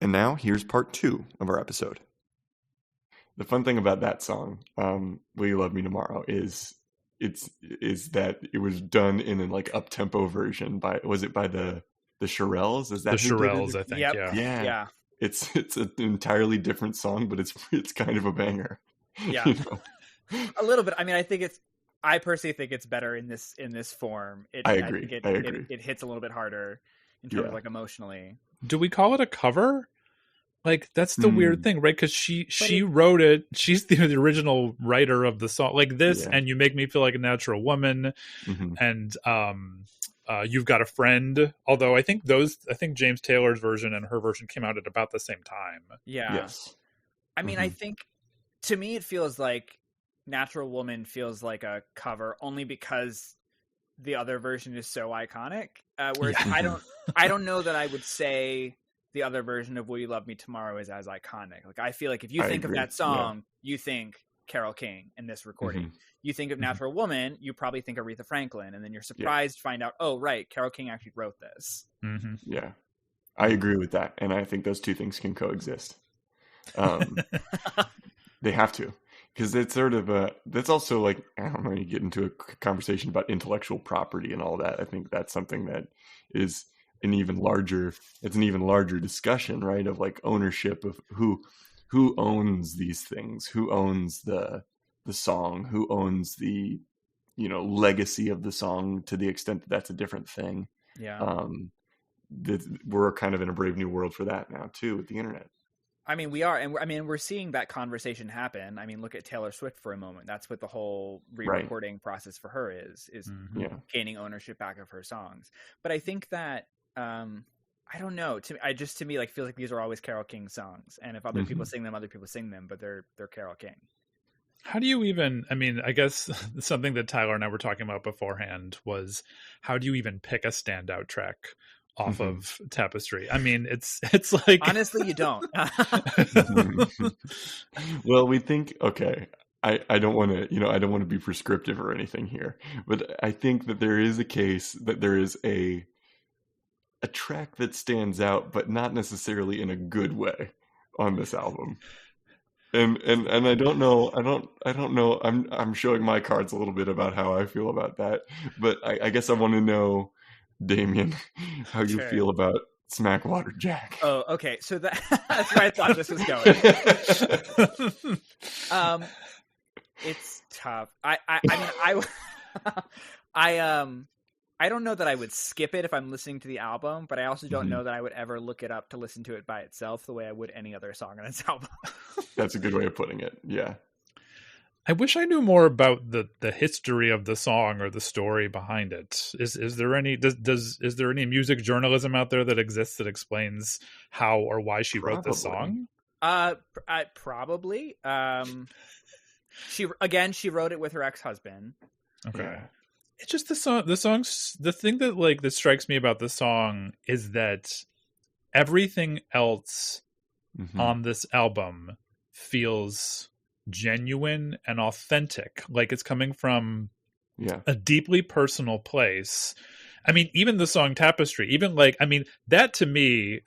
And now here's part 2 of our episode. The fun thing about that song, Will You Love Me Tomorrow, is that it was done in an like up-tempo version by the Shirelles? Is The that who did Shirelles, it? I think. Yep. Yeah. It's an entirely different song, but it's kind of a banger. Yeah. You know? A little bit. I mean, I personally think it's better in this form. I agree. I agree. It hits a little bit harder in terms of like emotionally. Do we call it a cover? Like, that's the weird thing, right? Because she wrote it. She's the original writer of the song. Like this, and You Make Me Feel Like a Natural Woman, and You've Got a Friend. Although I think James Taylor's version and her version came out at about the same time. Yeah. Yes. I mean, I think to me it feels like Natural Woman feels like a cover only because the other version is so iconic. Whereas I don't know that I would say the other version of Will You Love Me Tomorrow is as iconic. Like, I feel like if you think of that song, you think Carole King in this recording. You think of Natural Woman, you probably think Aretha Franklin, and then you're surprised to find out, oh, right, Carole King actually wrote this. Yeah, I agree with that, and I think those two things can coexist. They have to, because it's sort of that's also like, I don't know, you get into a conversation about intellectual property and all that. I think that's something that is an even larger discussion, right? Of like ownership of who owns these things, who owns the song, who owns the, legacy of the song, to the extent that that's a different thing. Yeah. We're kind of in a brave new world for that now too, with the internet. I mean, we are, and we're seeing that conversation happen. I mean, look at Taylor Swift for a moment. That's what the whole re-recording process for her is gaining ownership back of her songs. But I think that I don't know. To me, like, feels like these are always Carole King songs, and if other people sing them, other people sing them. But they're Carole King. How do you even? I mean, I guess something that Tyler and I were talking about beforehand was, how do you even pick a standout track off of Tapestry? I mean, it's like, honestly, you don't. Well, we think, okay, I don't want to, I don't want to be prescriptive or anything here, but I think that there is a case that there is a track that stands out, but not necessarily in a good way on this album. And I don't know. I'm showing my cards a little bit about how I feel about that, but I guess I want to know, Damien, how you feel about Smackwater Jack. Oh, okay. So that's where I thought this was going. It's tough. I don't know that I would skip it if I'm listening to the album, but I also don't know that I would ever look it up to listen to it by itself the way I would any other song on its album. That's a good way of putting it. Yeah. I wish I knew more about the history of the song or the story behind it. Is there any is there any music journalism out there that exists that explains how or why she wrote the song? Probably. She wrote it with her ex-husband. Okay. Yeah. It's just the thing that strikes me about the song is that everything else on this album feels genuine and authentic, like it's coming from a deeply personal place. I mean, even the song Tapestry, that to me,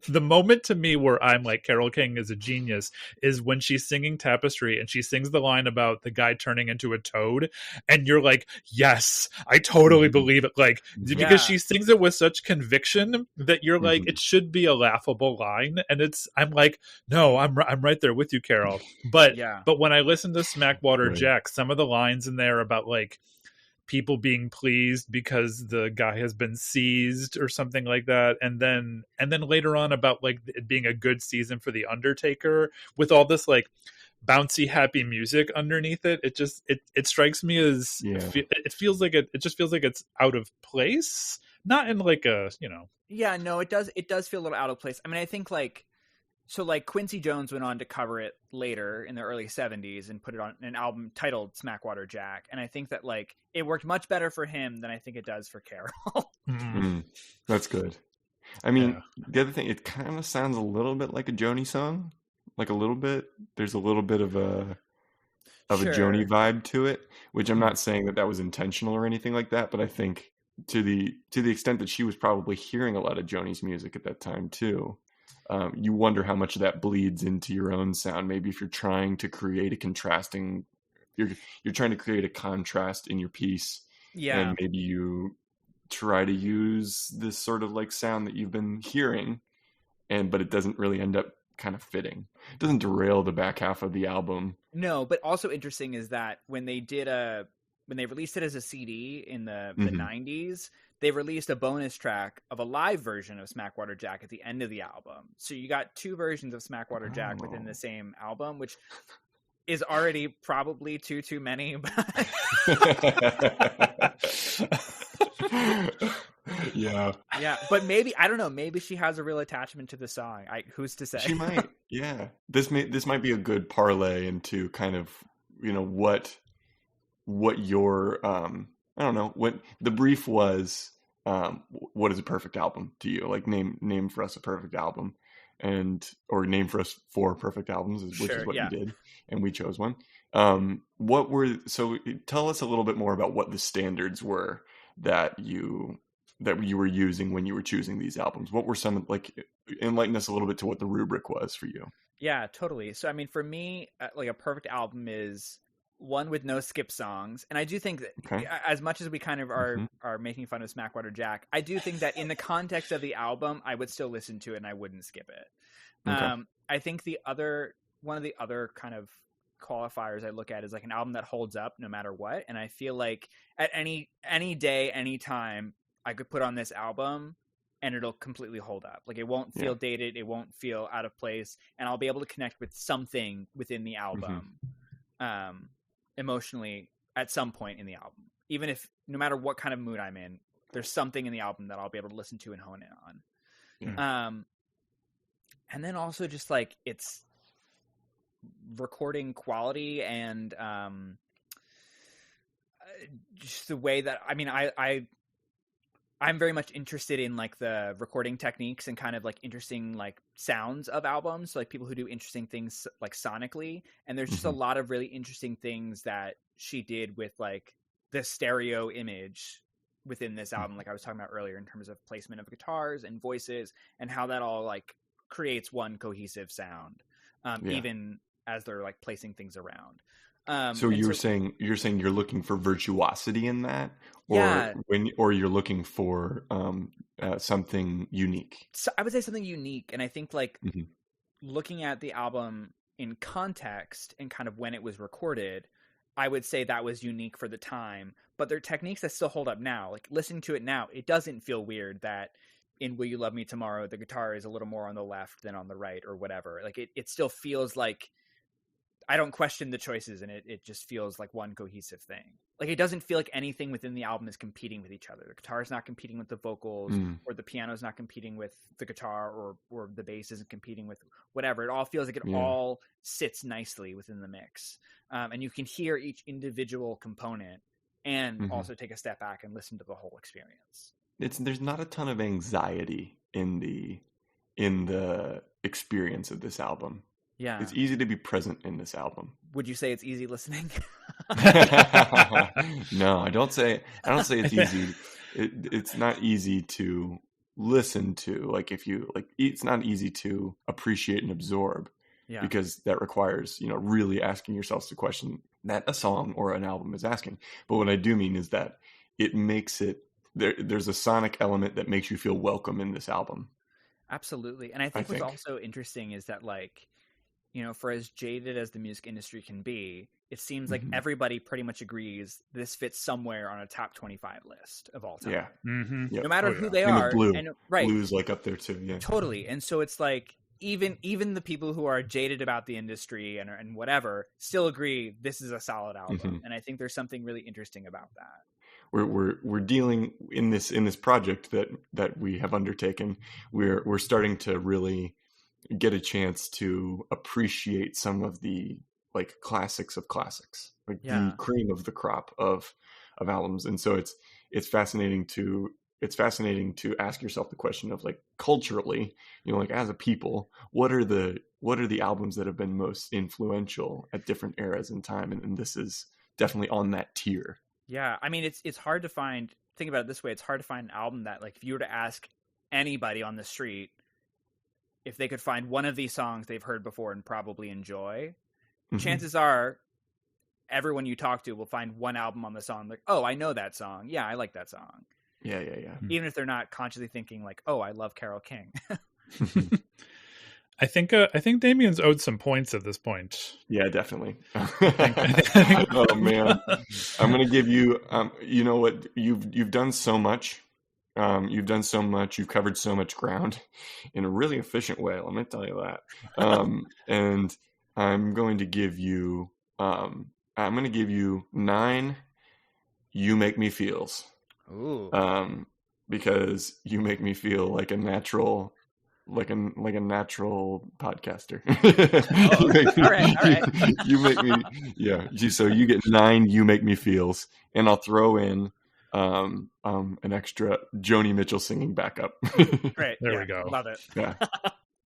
the moment to me where I'm like, Carole King is a genius, is when she's singing Tapestry and she sings the line about the guy turning into a toad. And you're like, yes, I totally believe it. Like, because she sings it with such conviction that you're like, it should be a laughable line. And I'm like, no, I'm right there with you, Carole. But when I listen to Smackwater Jack, some of the lines in there about like, people being pleased because the guy has been seized or something like that, and then later on about like it being a good season for the Undertaker with all this like bouncy happy music underneath it, it strikes me as it feels like it just feels like it's out of place, not in like a it does feel a little out of place. I mean, I think like Quincy Jones went on to cover it later in the early 70s and put it on an album titled Smackwater Jack. And I think that like it worked much better for him than I think it does for Carole. That's good. I mean, the other thing, it kind of sounds a little bit like a Joni song, like a little bit. There's a little bit of a Joni vibe to it, which I'm not saying that was intentional or anything like that, but I think to the extent that she was probably hearing a lot of Joni's music at that time too. you wonder how much of that bleeds into your own sound. Maybe if you're trying to create a contrasting, you're trying to create a contrast in your piece, and maybe you try to use this sort of like sound that you've been hearing, but it doesn't really end up kind of fitting. It doesn't derail the back half of the album. No, but also interesting is that when they released it as a CD in the 90s, they released a bonus track of a live version of Smackwater Jack at the end of the album. So you got two versions of Smackwater Jack within the same album, which is already probably too many. Yeah. But maybe, I don't know, maybe she has a real attachment to the song. Who's to say? She might. Yeah. This might be a good parlay into kind of, what your I don't know, what the brief was. What is a perfect album to you? Like name for us a perfect album, or name for us 4 perfect albums, which is what you did, and we chose one. So tell us a little bit more about what the standards were that you were using when you were choosing these albums. What were some, like, enlighten us a little bit to what the rubric was for you. Yeah, totally. So, I mean, for me, like a perfect album is one with no skip songs. And I do think that as much as we kind of are making fun of Smackwater Jack, I do think that in the context of the album, I would still listen to it and I wouldn't skip it. I think one of the other kind of qualifiers I look at is like an album that holds up no matter what. And I feel like at any day, any time, I could put on this album and it'll completely hold up. Like, it won't feel dated. It won't feel out of place. And I'll be able to connect with something within the album, emotionally at some point in the album. Even if, no matter what kind of mood I'm in, there's something in the album that I'll be able to listen to and hone in on. Yeah. And then also just like its recording quality and just the way that, I mean, I'm very much interested in like the recording techniques and kind of like interesting like sounds of albums. So like people who do interesting things like sonically, and there's just a lot of really interesting things that she did with like the stereo image within this album. Like I was talking about earlier in terms of placement of guitars and voices and how that all like creates one cohesive sound, even as they're like placing things around. So you're saying you're looking for virtuosity in that, or you're looking for something unique. So I would say something unique, and I think like looking at the album in context and kind of when it was recorded, I would say that was unique for the time. But there are techniques that still hold up now. Like listening to it now, it doesn't feel weird that in "Will You Love Me Tomorrow" the guitar is a little more on the left than on the right, or whatever. Like it still feels like I don't question the choices, and it just feels like one cohesive thing. Like it doesn't feel like anything within the album is competing with each other. The guitar is not competing with the vocals, or the piano is not competing with the guitar, or the bass isn't competing with whatever. It all feels like it all sits nicely within the mix. And you can hear each individual component and also take a step back and listen to the whole experience. There's not a ton of anxiety in the experience of this album. Yeah. It's easy to be present in this album. Would you say it's easy listening? No, I don't say it's easy. It's not easy to listen to. Like it's not easy to appreciate and absorb, because that requires, really asking yourself the question that a song or an album is asking. But what I do mean is that it makes it, there's a sonic element that makes you feel welcome in this album. Absolutely. And I think what's also interesting is that like, for as jaded as the music industry can be, it seems like everybody pretty much agrees this fits somewhere on a top 25 list of all time. Yeah. No matter who they are. Blue's like up there too. Yeah. Totally. And so it's like, even the people who are jaded about the industry and whatever still agree this is a solid album. And I think there's something really interesting about that. We're dealing in this project that we have undertaken. We're starting to really get a chance to appreciate some of the like classics of classics, like the cream of the crop of albums. And so it's fascinating to ask yourself the question of like culturally, like as a people, what are the albums that have been most influential at different eras in time? And this is definitely on that tier. Yeah. I mean, it's hard to find, think about it this way. It's hard to find an album that like, if you were to ask anybody on the street, if they could find one of these songs they've heard before and probably enjoy, Mhm. chances are everyone you talk to will find one album on the song like, oh, I know that song. Yeah, I like that song. Yeah. Even if they're not consciously thinking like, oh, I love Carole King. I think Damien's owed some points at this point. Yeah, definitely. think- Oh man, I'm gonna give you. You know what? You've done so much. You've done so much. You've covered so much ground in a really efficient way. Let me tell you that. And I'm going to give you. I'm going to give you 9. You make me feels. Ooh. Because you make me feel like a natural. Like a natural podcaster. All right. You make me, yeah. So you get 9. You make me feels, and I'll throw in an extra Joni Mitchell singing backup. Great. There we go. Love it. Yeah.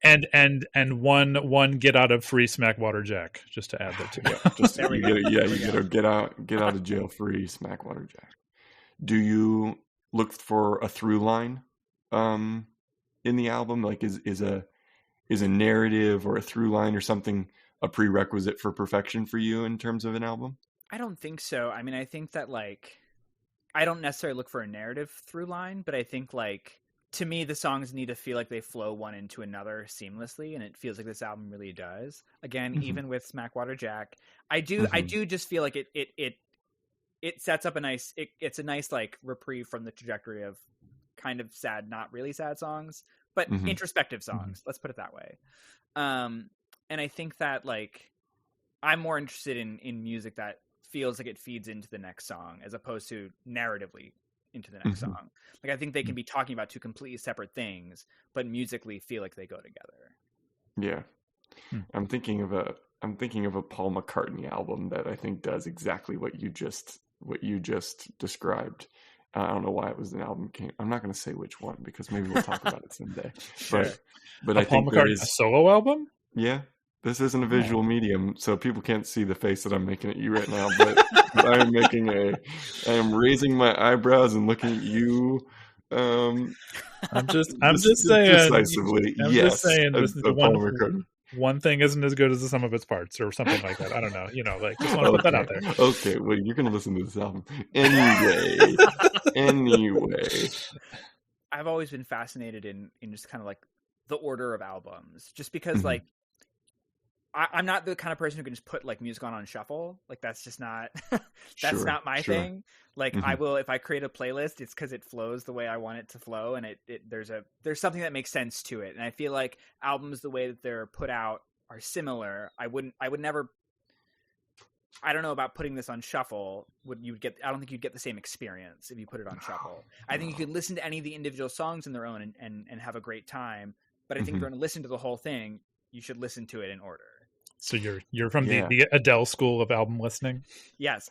And one get out of free Smackwater Jack, just to add that to it. Just There we you go. get out of jail free Smackwater Jack. Do you look for a through line in the album? Like is a narrative or a through line or something a prerequisite for perfection for you in terms of an album? I don't think so. I mean, I think that like I don't necessarily look for a narrative through line, but I think like to me the songs need to feel like they flow one into another seamlessly, and it feels like this album really does. Again, even with Smackwater Jack, I do just feel like it sets up it's a nice like reprieve from the trajectory of kind of sad, not really sad songs, but introspective songs. Let's put it that way. And I think that like I'm more interested in music that feels like it feeds into the next song as opposed to narratively into the next song. Like I think they can be talking about two completely separate things, but musically feel like they go together. Yeah. I'm thinking of a Paul McCartney album that I think does exactly what you just described. I don't know why it was an album. I'm not going to say which one because maybe we'll talk about it someday. Sure. But I Paul think McCartney, a solo album? Yeah, this isn't a visual medium, so people can't see the face that I'm making at you right now. But I am raising my eyebrows and looking at you. I'm just saying. Decisively, I'm yes. Just saying. This is Paul McCartney. One thing isn't as good as the sum of its parts, or something like that. I don't know. Like just want to put that out there. Okay, well, you're gonna listen to this album anyway. I've always been fascinated in just kind of like the order of albums, just because like I'm not the kind of person who can just put like music on shuffle. Like that's just not not my thing. Like I will, if I create a playlist, it's because it flows the way I want it to flow, and there's something that makes sense to it. And I feel like albums, the way that they're put out, are similar. I would never. I don't know about putting this on shuffle. I don't think you'd get the same experience if you put it on shuffle. I think you could listen to any of the individual songs in their own and have a great time. But I think if you're going to listen to the whole thing, you should listen to it in order. So you're from the Adele school of album listening? Yes.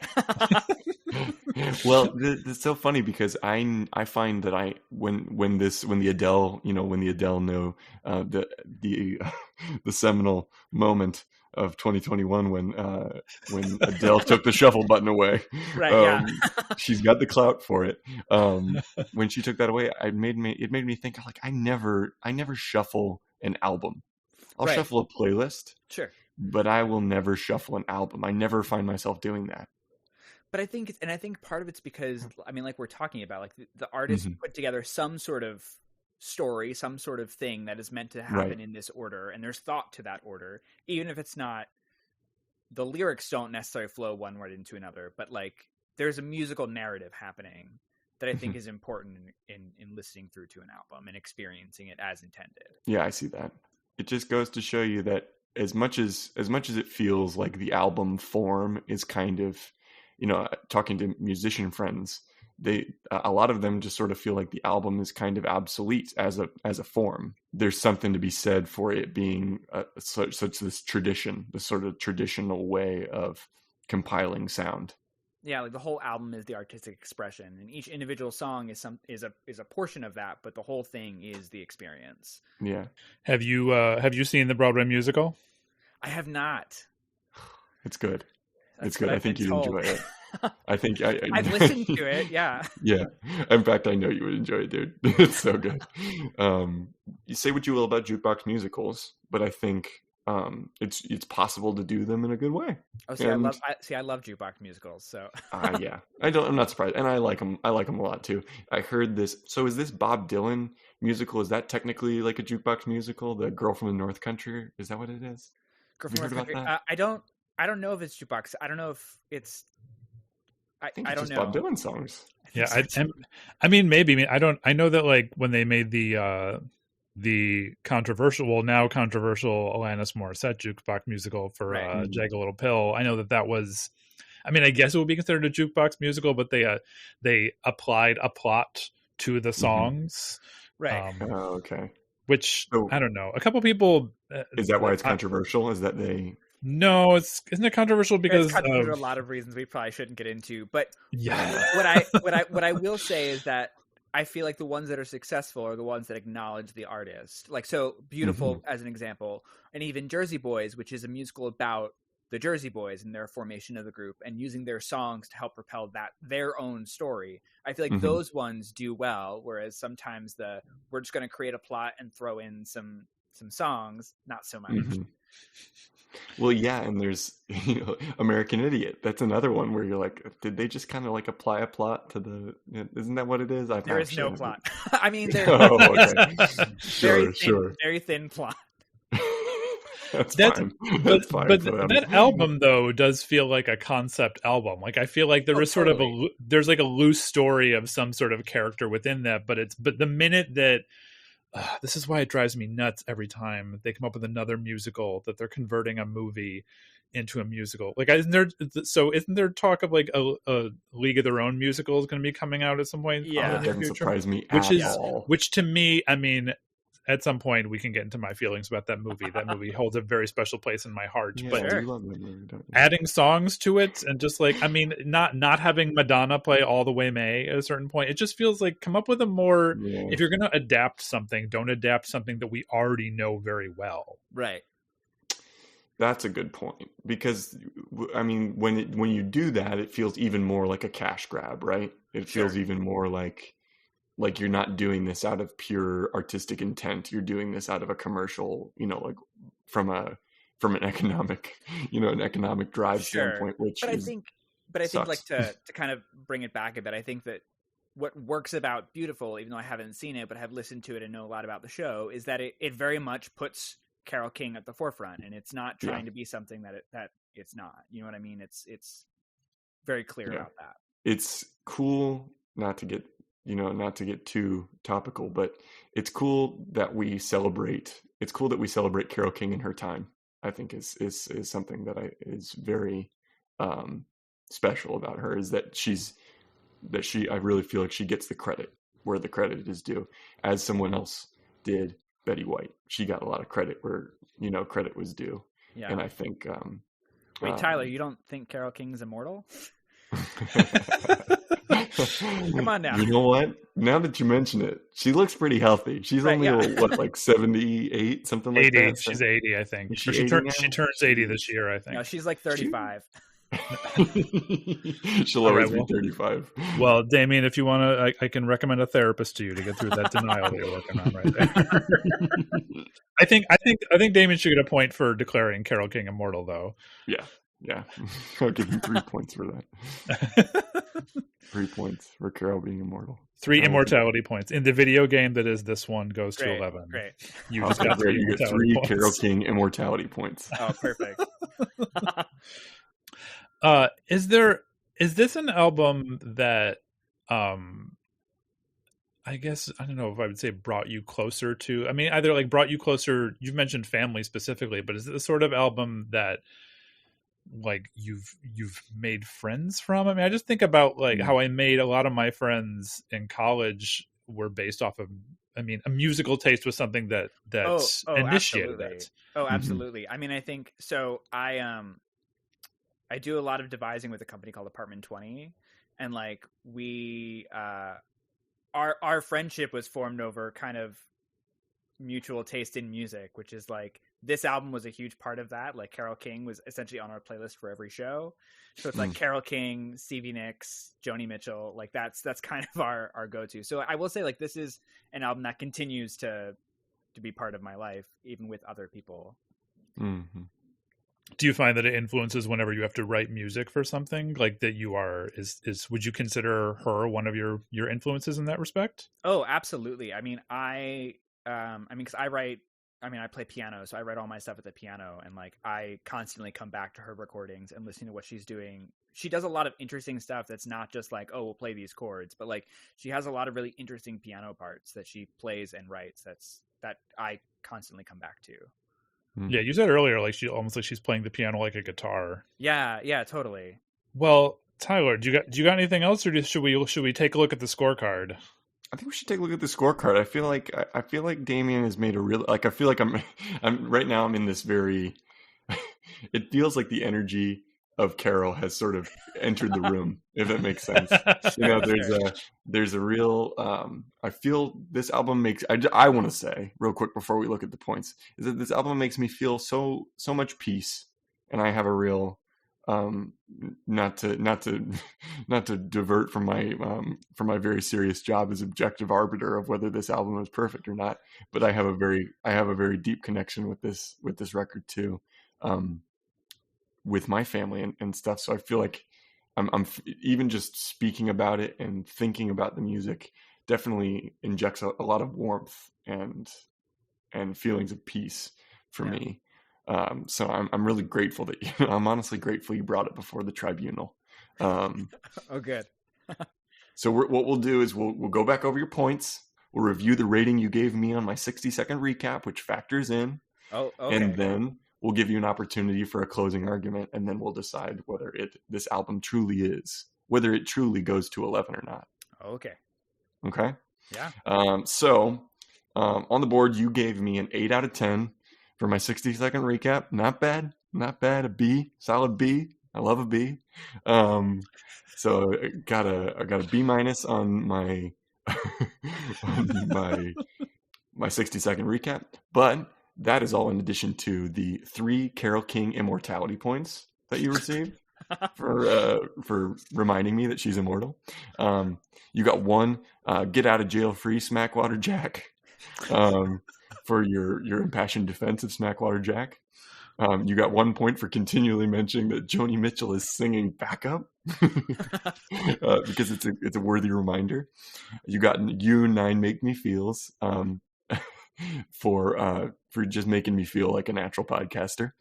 Well, it's so funny because I find that when the Adele the seminal moment of 2021 when Adele took the shuffle button away. Right. She's got the clout for it. When she took that away, it made me think like I never shuffle an album. I'll shuffle a playlist. Sure. But I will never shuffle an album. I never find myself doing that. But I think part of it's because, I mean, like we're talking about, like the artist put together some sort of story, some sort of thing that is meant to happen in this order, and there's thought to that order, even if it's not, the lyrics don't necessarily flow one word into another, but like there's a musical narrative happening that I think is important in listening through to an album and experiencing it as intended. Yeah, I see that. It just goes to show you that as much as it feels like the album form is kind of, talking to musician friends, a lot of them just sort of feel like the album is kind of obsolete as a form. There's something to be said for it being such this tradition, this sort of traditional way of compiling sound. Yeah, like the whole album is the artistic expression, and each individual song is a portion of that, but the whole thing is the experience. Yeah. Have you seen the Broadway musical? I have not. It's good. That's it's good. I think you'd enjoy it. I think I've listened to it. Yeah. Yeah. In fact, I know you would enjoy it, dude. It's so good. You say what you will about jukebox musicals, but I think it's possible to do them in a good way. Oh, see, And I love jukebox musicals. So yeah, I'm not surprised, and I like them. I like them a lot too. I heard this. So is this Bob Dylan musical? Is that technically like a jukebox musical? The Girl from the North Country, is that what it is? Girl Have from you heard North about Country. that? I don't know if it's jukebox. I don't know if it's. I think I it's don't just know. Bob Dylan songs. Yeah, I mean, maybe. I mean, I know that like when they made the controversial, well, now controversial Alanis Morissette jukebox musical for Right. Jagged Little Pill. I know that was. I mean, I guess it would be considered a jukebox musical, but they applied a plot to the songs, Right. Oh, okay. which So I don't know. A couple people. is that why it's controversial? Is that they? No, isn't it controversial It's because controversial of for a lot of reasons we probably shouldn't get into. But yeah. what I will say is that I feel like the ones that are successful are the ones that acknowledge the artist. Like, so Beautiful as an example, and even Jersey Boys, which is a musical about the Jersey Boys and their formation of the group and using their songs to help propel their own story. I feel like those ones do well, whereas sometimes we're just going to create a plot and throw in some songs, not so much. Well, yeah, and there's American Idiot. That's another one where you're like, did they just kind of like apply a plot to the? Isn't that what it is? There is no plot. I mean, there's sure. Very thin plot. That's fine. That's fine but for them. that album though does feel like a concept album. Like I feel like there is sort of there's like a loose story of some sort of character within that, but the minute that this is why it drives me nuts every time they come up with another musical that they're converting a movie into a musical. Like isn't there talk of like a League of Their Own musical is going to be coming out at some point? Yeah, it doesn't surprise me all. Which to me, I mean, at some point we can get into my feelings about that movie. That movie holds a very special place in my heart. Yeah, but you love that movie, don't you? Adding songs to it and just like, I mean, not having Madonna play All the Way May at a certain point, it just feels like come up with a more, if you're going to adapt something, don't adapt something that we already know very well. Right. That's a good point, because I mean, when you do that, it feels even more like a cash grab, right? It feels even more like you're not doing this out of pure artistic intent. You're doing this out of a commercial, like from an economic, an economic drive standpoint. But I think like to kind of bring it back a bit, I think that what works about Beautiful, even though I haven't seen it but have listened to it and know a lot about the show, is that it very much puts Carole King at the forefront, and it's not trying to be something that it's not. You know what I mean? It's very clear about that. It's cool not to get too topical, but it's cool that we celebrate. It's cool that we celebrate Carole King in her time. I think is something that is very special about her, is that I really feel like she gets the credit where the credit is due. As someone else did, Betty White, she got a lot of credit where credit was due. Yeah. And I think wait, Tyler, you don't think Carole King's immortal? Come on now. You know what? Now that you mention it, she looks pretty healthy. She's only like 78, something like 80. that. She's 80, I think. She turns 80 this year, I think. No, she's like 35. She'll always be 35. Well, Damien, if you want to, I can recommend a therapist to you to get through that denial that you're working on right there. I think Damien should get a point for declaring Carole King immortal, though. Yeah. I'll give him 3 points for that. 3 points for Carole being immortal. 3 immortality points. In the video game that is this one goes to 11. Great. You just got 3 you get 3 Carole King immortality points. Oh, perfect. Is this an album that I guess, I don't know if I would say brought you closer to, I mean, either like brought you closer, you've mentioned family specifically, but is it the sort of album that like you've made friends from? I mean, I just think about like how I made a lot of my friends in college were based off of, I mean, a musical taste was something that initiated it. Oh, absolutely. I mean, I think so. I do a lot of devising with a company called Apartment 20, and like we our friendship was formed over kind of mutual taste in music, which is like this album was a huge part of that. Like Carole King was essentially on our playlist for every show. So it's like Carole King, Stevie Nicks, Joni Mitchell, like that's kind of our go-to. So I will say like this is an album that continues to be part of my life, even with other people. Mm-hmm. Do you find that it influences whenever you have to write music for something, like that you are, would you consider her one of your influences in that respect? Oh, absolutely. I mean, because I play piano, so I write all my stuff at the piano, and like I constantly come back to her recordings and listening to what she's doing. She does a lot of interesting stuff that's not just like, oh, we'll play these chords, but like she has a lot of really interesting piano parts that she plays and writes that I constantly come back to. Yeah, you said earlier, like almost like she's playing the piano like a guitar. Yeah, totally. Well, Tyler, do you got anything else, or should we take a look at the scorecard? I think we should take a look at the scorecard. I feel like Damien has made a real, like, I feel like I'm right now I'm in this very, it feels like the energy of Carole has sort of entered the room, if that makes sense. You know, there's a real, I feel this album makes, I want to say real quick before we look at the points, is that this album makes me feel so much peace. And I have a real, not to divert from my very serious job as objective arbiter of whether this album is perfect or not, but I have a very deep connection with this record too, with my family and stuff. So I feel like I'm even just speaking about it and thinking about the music definitely injects a lot of warmth and feelings of peace for me. So I'm really grateful that I'm honestly grateful you brought it before the tribunal. Oh, good. So what we'll do is we'll go back over your points. We'll review the rating you gave me on my 60-second recap, which factors in. Oh, okay. And then we'll give you an opportunity for a closing argument, and then we'll decide whether this album truly is, whether it truly goes to 11 or not. Okay. Okay. Yeah. So on the board, you gave me an 8 out of 10 for my 60-second recap. Not bad. A B, solid B. I love a B. So I got a B minus on my my 60-second recap, but that is all in addition to the 3 Carole King immortality points that you received for reminding me that she's immortal. You got 1 get out of jail free Smackwater Jack for your impassioned defense of Smackwater Jack. You got 1 point for continually mentioning that Joni Mitchell is singing backup because it's a worthy reminder. You got 9 make me feels for just making me feel like a natural podcaster.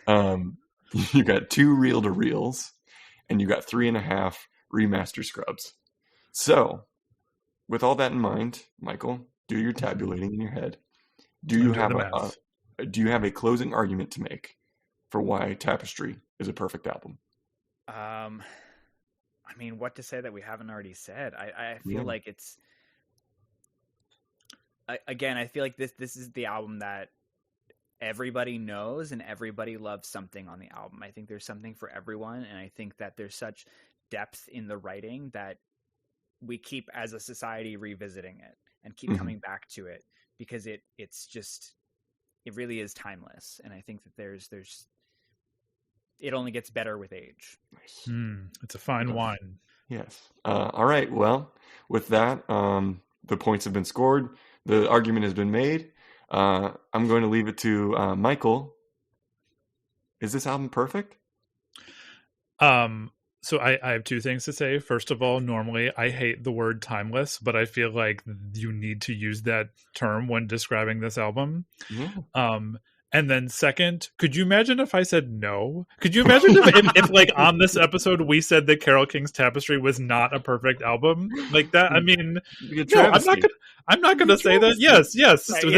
You got 2 reel to reels, and you got 3.5 remaster scrubs. So, with all that in mind, Michael, do your tabulating in your head. Do you have a closing argument to make for why Tapestry is a perfect album? I mean, what to say that we haven't already said? I feel like it's. I feel like this is the album that everybody knows and everybody loves something on the album. I think there's something for everyone, and I think that there's such depth in the writing that we keep as a society revisiting it and keep coming back to it because it really is timeless. And I think that there's it only gets better with age. Nice. It's a fine wine. Yes. All right. Well, with that, the points have been scored. The argument has been made. I'm going to leave it to Michael. Is this album perfect? So I have 2 things to say. First of all, normally I hate the word timeless, but I feel like you need to use that term when describing this album. Yeah. And then second, could you imagine if I said no? Could you imagine if like on this episode we said that Carole King's Tapestry was not a perfect album like that? I mean, no, I'm not gonna say that. Yes. So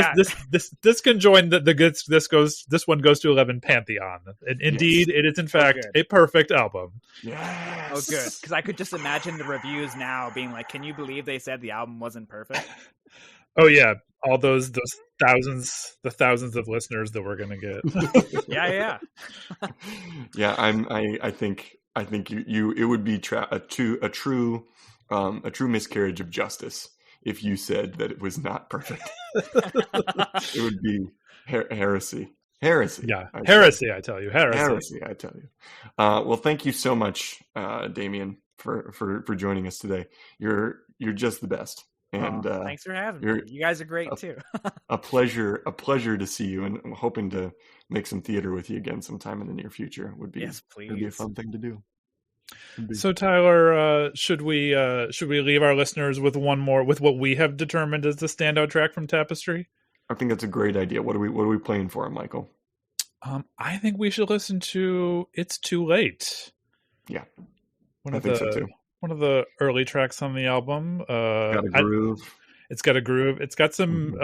this can join this one goes to 11 pantheon. Indeed, it is in fact a perfect album. Yes. Oh, good. Because I could just imagine the reviews now being like, "Can you believe they said the album wasn't perfect?" Oh yeah, all those thousands of listeners that we're gonna get. Yeah. Yeah, I think you it would be a true miscarriage of justice if you said that it was not perfect. It would be heresy. Heresy. Yeah, heresy. I tell you, heresy. Heresy. I tell you. Well, thank you so much, Damien, for joining us today. You're just the best. And thanks for having me. You guys are great too. a pleasure to see you, and I'm hoping to make some theater with you again sometime in the near future. Yes, please. Would be a fun thing to do. So Tyler, should we leave our listeners with one more, with what we have determined as the standout track from Tapestry? I think that's a great idea. What are we playing for, Michael? I think we should listen to "It's Too Late." Yeah, I think so too. One of the early tracks on the album. Got a groove. It's got a groove. It's got some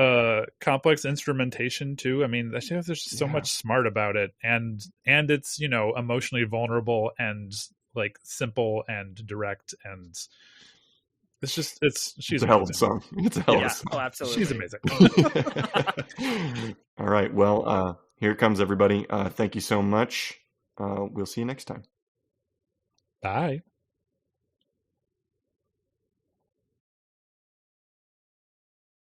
complex instrumentation too. I mean, there's just so much smart about it, and it's emotionally vulnerable and like simple and direct, and she's a hell of a song. It's a hell of a song. Oh, absolutely. She's amazing. All right. Well, here it comes, everybody. Thank you so much. We'll see you next time. Bye.